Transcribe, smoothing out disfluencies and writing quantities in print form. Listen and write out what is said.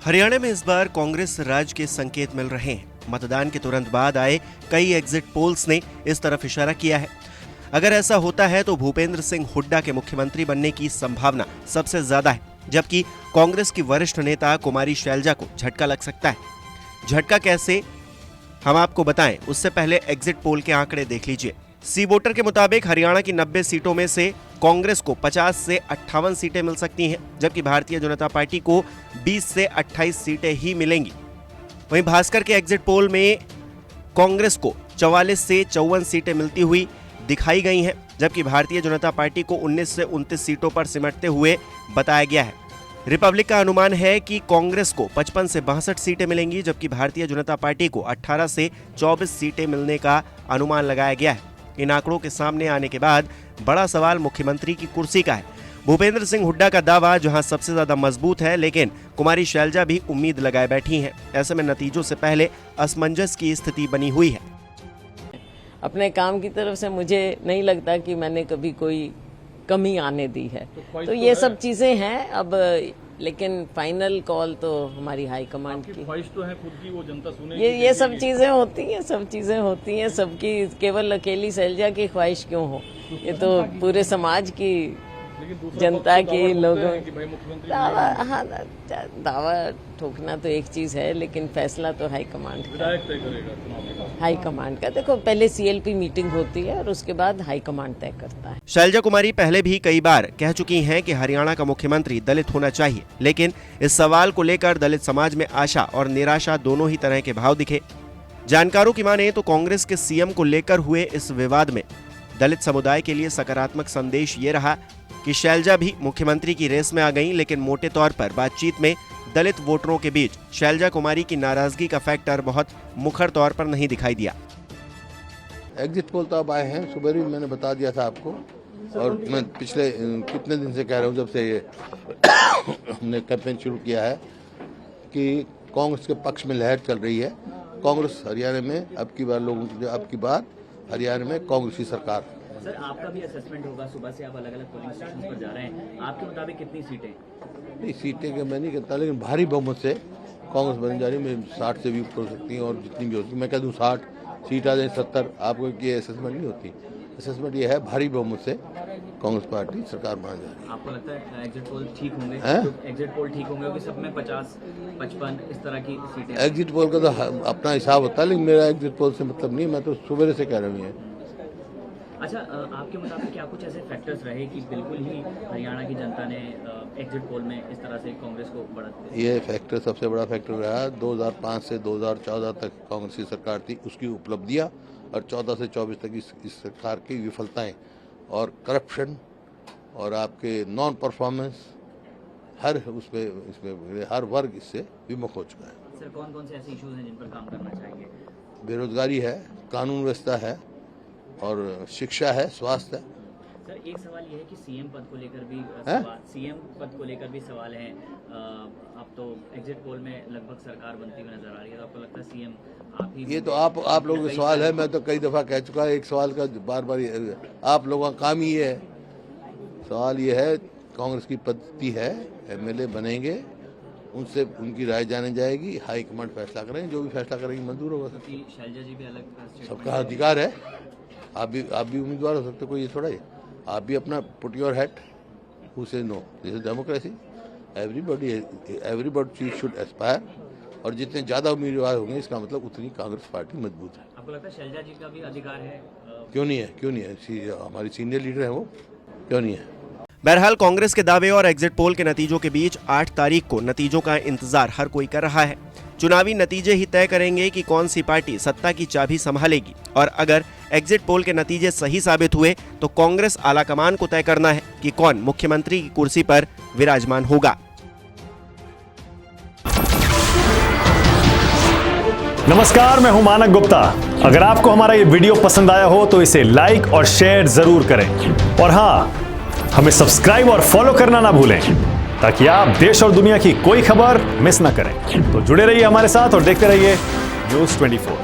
हरियाणा में इस बार कांग्रेस राज के संकेत मिल रहे हैं। मतदान के तुरंत बाद आए कई एग्जिट पोल्स ने इस तरफ इशारा किया है। अगर ऐसा होता है तो भूपेंद्र सिंह हुड्डा के मुख्यमंत्री बनने की संभावना सबसे ज्यादा है, जबकि कांग्रेस की वरिष्ठ नेता कुमारी शैलजा को झटका लग सकता है। झटका कैसे, हम आपको बताएं उससे पहले एग्जिट पोल के आंकड़े देख लीजिए। सी वोटर के मुताबिक हरियाणा की 90 सीटों में से कांग्रेस को 50 से 58 सीटें मिल सकती हैं, जबकि भारतीय जनता पार्टी को 20 से 28 सीटें ही मिलेंगी। वहीं भास्कर के एग्जिट पोल में कांग्रेस को 44 से 54 सीटें मिलती हुई दिखाई गई हैं, जबकि भारतीय जनता पार्टी को 19 से 29 सीटों पर सिमटते हुए बताया गया है। रिपब्लिक का अनुमान है कि कांग्रेस को 55 से 62 सीटें मिलेंगी, जबकि भारतीय जनता पार्टी को 18 से 24 सीटें मिलने का अनुमान लगाया गया है। इन आंकड़ों के सामने आने के बाद बड़ा सवाल मुख्यमंत्री की कुर्सी का है। भूपेंद्र सिंह हुड्डा का दावा जहां सबसे ज्यादा मजबूत है, लेकिन कुमारी शैलजा भी उम्मीद लगाए बैठी हैं। ऐसे में नतीजों से पहले असमंजस की स्थिति बनी हुई है। अपने काम की तरफ से मुझे नहीं लगता कि मैंने कभी कोई कमी आने दी है, तो ये सब चीजें हैं अब, लेकिन फाइनल कॉल तो हमारी हाई कमांड की ख्वाहिश तो है खुद की, वो जनता सुने। ये सब चीजें होती हैं सबकी, केवल अकेली शैलजा की ख्वाहिश क्यों हो, ये तो पूरे समाज की, जनता की, लोगों दावा ठोकना तो एक चीज है, लेकिन फैसला तो हाई कमांड का। देखो, पहले सीएलपी मीटिंग होती है और उसके बाद हाई कमांड तय करता है। शैलजा कुमारी पहले भी कई बार कह चुकी हैं कि हरियाणा का मुख्यमंत्री दलित होना चाहिए, लेकिन इस सवाल को लेकर दलित समाज में आशा और निराशा दोनों ही तरह के भाव दिखे। जानकारों की माने तो कांग्रेस के सीएम को लेकर हुए इस विवाद में दलित समुदाय के लिए सकारात्मक संदेश ये रहा कि शैलजा भी मुख्यमंत्री की रेस में आ गईं, लेकिन मोटे तौर पर बातचीत में दलित वोटरों के बीच शैलजा कुमारी की नाराजगी का फैक्टर बहुत मुखर तौर पर नहीं दिखाई दिया। एग्जिट पोल तो अब आए हैं, सुबह भी मैंने बता दिया था आपको, और मैं पिछले कितने दिन से कह रहा हूँ, जब से ये हमने कैंपेन शुरू किया है, कि कांग्रेस के पक्ष में लहर चल रही है। कांग्रेस हरियाणा में अब की बार हरियाणा में कांग्रेस की सरकार। सर, आपका भी असेसमेंट होगा, सुबह से आप अलग अलग पोलिंग स्टेशन पर जा रहे हैं, आपके मुताबिक कितनी सीटें? नहीं, सीटें के मैं नहीं कहता, लेकिन भारी बहुमत से कांग्रेस बन जा रही है। 60 से भी ऊपर हो सकती है, और जितनी भी होती है, मैं कह दूँ 60 सीट आ जाए, 70, आपको ये असेसमेंट नहीं होती। असेसमेंट ये है भारी बहुमत से कांग्रेस पार्टी सरकार बना जा रही है। आपको लगता है एग्जिट पोल ठीक होंगे? एग्जिट पोल ठीक होंगे कि सब में 50, 55 इस तरह की सीटें? एग्जिट पोल का तो अपना हिसाब होता है, लेकिन मेरा एग्जिट पोल से मतलब नहीं, मैं तो सुबह से कह रहा हूँ। अच्छा, आपके मुताबिक क्या कुछ ऐसे फैक्टर्स रहे कि बिल्कुल ही हरियाणा की जनता ने एग्जिट पोल में इस तरह से कांग्रेस को बढ़त दी? ये फैक्टर सबसे बड़ा फैक्टर रहा। 2005 से 2014 तक कांग्रेस की सरकार थी, उसकी उपलब्धियां, और 14 से 24 तक इस सरकार की विफलताएं और करप्शन और आपके नॉन परफॉर्मेंस, हर इसमें हर वर्ग इससे विमुख हो चुका है। सर, कौन कौन से ऐसे इश्यूज हैं जिन पर काम करना चाहिए? बेरोजगारी है, कानून व्यवस्था है, और शिक्षा है, स्वास्थ्य है। सर, एक सवाल ये है कि सीएम पद को लेकर भी सवाल है। अब तो एग्जिट पोल में लगभग सरकार बनती हुई नजर आ रही है, तो आपको लगता है सीएम आप ही? ये तो आप लोगों का सवाल है, मैं तो कई दफा कह चुका है। एक सवाल का बार बार आप लोगों का काम ही है। सवाल ये है, कांग्रेस की पद्धति है, एमएलए बनेंगे, उनसे उनकी राय जानी जाएगी, हाईकमांड फैसला करेंगे, जो भी फैसला करेंगे मंजूर होगा। शैलजा जी भी अलग, सबका अधिकार है। आप भी उम्मीदवार हो सकते, कोई ये थोड़ा है। आप भी अपना put your hat, who say no, this is democracy. Everybody should aspire, और जितने ज्यादा उम्मीदवार होंगे, इसका मतलब उतनी कांग्रेस पार्टी मजबूत है। आपको लगता है शैलजा जी का भी अधिकार है? क्यों नहीं है? हमारी सीनियर लीडर है वो, क्यों नहीं है? बहरहाल कांग्रेस के दावे और एग्जिट पोल के नतीजों के बीच 8 तारीख को नतीजों का इंतजार हर कोई कर रहा है। चुनावी नतीजे ही तय करेंगे कि कौन सी पार्टी सत्ता की चाबी संभालेगी, और अगर एग्जिट पोल के नतीजे सही साबित हुए तो कांग्रेस आलाकमान को तय करना है कि कौन मुख्यमंत्री की कुर्सी पर विराजमान होगा। नमस्कार, मैं हूं मानक गुप्ता। अगर आपको हमारा ये वीडियो पसंद आया हो तो इसे लाइक और शेयर जरूर करें, और हाँ, हमें सब्सक्राइब और फॉलो करना ना भूलें, ताकि आप देश और दुनिया की कोई खबर मिस ना करें। तो जुड़े रहिए हमारे साथ और देखते रहिए News 24।